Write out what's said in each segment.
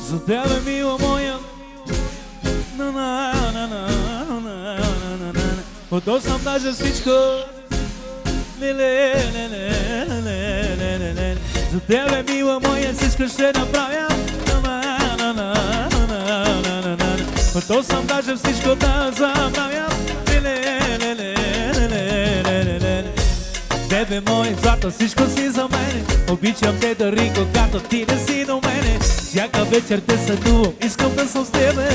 За тебе, мила моя. Готов съм даже всичко. За тебе, мила моя, всичко ще направя. Готов съм даже всичко да забравя. Бебе мой, злато, всичко си за мене. Обичам те дори когато ти не си до мене. Всяка вечер те съдувам, искам да съм с тебе.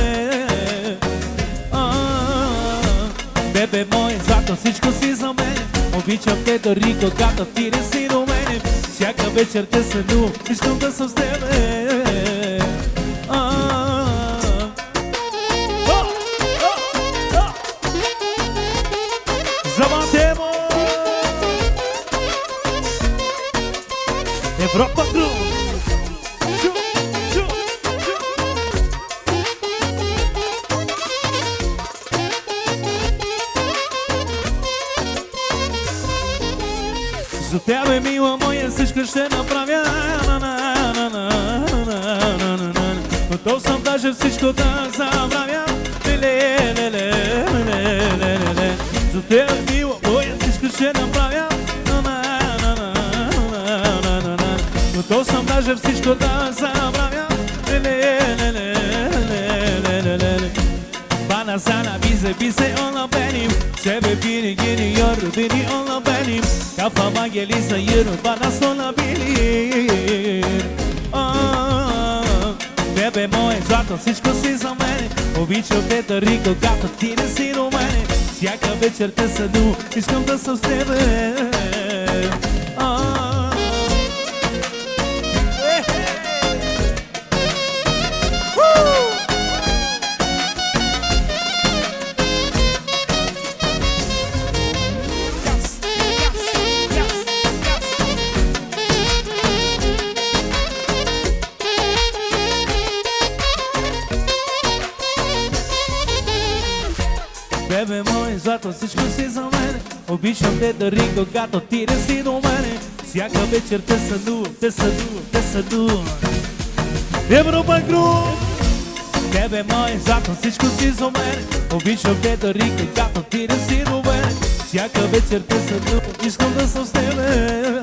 Бебе мой, злато, всичко си за мене. Обичам те дори когато ти не си до мене. Всяка вечер те съдувам, искам да съм с тебе. Завантемо! Европа Груп! За тебе, мила моя, всичко ще направя. Готов съм даже всичко да забравя. За тебе, мила моя, всичко ще направя. Готов съм даже всичко да забравя. Bana sana bize ona benim. Sebebini geliyor beni ona benim. Kafama gelirse yürü bana sorabilir. Bebe moj, zlato, всичко си за мене. Обичам те дори когато ти не си до мене. Всяка вечер те съдувам, искам да съм с тебе. Бебе мой, злато, всичко си за мене. Обичам те дори когато ти не си до мене. Всяка вечер те съдувам. Европа Груп! Бебе мой, злато, всичко си за мене. Обичам те дори когато ти не си до мене. Всяка вечер те съдувам, искам да съм с тебе.